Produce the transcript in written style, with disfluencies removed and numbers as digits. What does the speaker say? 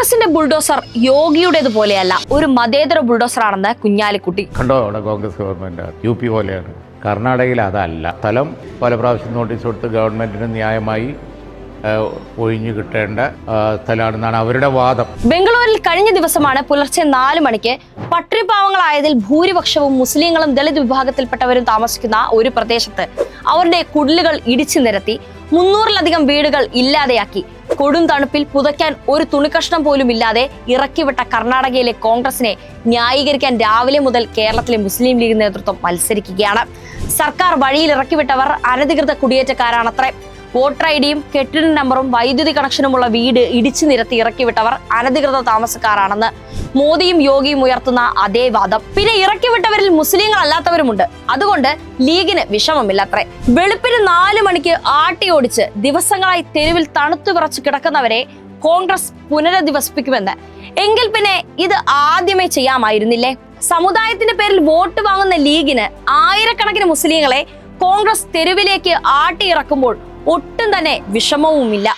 കോൺഗ്രസിന്റെ ബുൾഡോസർ യോഗിയുടേതുപോലെയല്ല, ഒരു മതേതര ബുൾഡോസർ ആണെന്ന് കുഞ്ഞാലിക്കുട്ടി. കണ്ടോ, അവിടെ കോൺഗ്രസ് ഗവൺമെന്റ് UP പോലെയാണ്. കർണാടകയിൽ അതല്ല. സ്ഥലം പല പ്രാവശ്യം നോട്ടീസ് കൊടുത്ത് ഗവൺമെന്റിന് ന്യായമായി ഒഴിഞ്ഞു കിട്ടേണ്ട സ്ഥലമാണെന്നാണ് അവരുടെ വാദം. ബംഗളൂരിൽ കഴിഞ്ഞ ദിവസമാണ് പുലർച്ചെ 4 മണിക്ക് പട്ടിണിപ്പാവങ്ങളായതിൽ ഭൂരിപക്ഷവും മുസ്ലിങ്ങളും ദളിത് വിഭാഗത്തിൽപ്പെട്ടവരും താമസിക്കുന്ന ഒരു പ്രദേശത്ത് അവരുടെ കുടിലുകൾ ഇടിച്ചു നിരത്തി 300-ലധികം വീടുകൾ ഇല്ലാതെയാക്കി കൊടും തണുപ്പിൽ പുതയ്ക്കാൻ ഒരു തുണിക്കഷ്ണം പോലും ഇല്ലാതെ ഇറക്കിവിട്ട കർണാടകയിലെ കോൺഗ്രസിനെ ന്യായീകരിക്കാൻ രാവിലെ മുതൽ കേരളത്തിലെ മുസ്ലിം ലീഗ് നേതൃത്വം മത്സരിക്കുകയാണ്. സർക്കാർ വഴിയിൽ ഇറക്കിവിട്ടവർ അനധികൃത കുടിയേറ്റക്കാരാണത്രേ. വോട്ടർ ഐഡിയും കെട്ടിട നമ്പറും വൈദ്യുതി കണക്ഷനുമുള്ള വീട് ഇടിച്ചു നിരത്തി ഇറക്കിവിട്ടവർ അനധികൃത താമസക്കാരാണെന്ന് മോദിയും യോഗിയും ഉയർത്തുന്ന അതേ വാദം. പിന്നെ ഇറക്കിവിട്ടവരിൽ മുസ്ലിങ്ങൾ അല്ലാത്തവരുമുണ്ട്. അതുകൊണ്ട് ലീഗിന് വിഷമമില്ലത്രേ. വെളുപ്പിന് 4 മണിക്ക് ആട്ടി ഓടിച്ച് ദിവസങ്ങളായി തെരുവിൽ തണുത്തു വിറച്ച് കിടക്കുന്നവരെ കോൺഗ്രസ് പുനരധിവസിപ്പിക്കുമെന്ന്. എങ്കിൽ പിന്നെ ഇത് ആദ്യമേ ചെയ്യാമായിരുന്നില്ലേ? സമുദായത്തിന്റെ പേരിൽ വോട്ട് വാങ്ങുന്ന ലീഗിന് ആയിരക്കണക്കിന് മുസ്ലിങ്ങളെ കോൺഗ്രസ് തെരുവിലേക്ക് ആട്ടിയിറക്കുമ്പോൾ ഒട്ടും തന്നെ വിഷമവുമില്ല.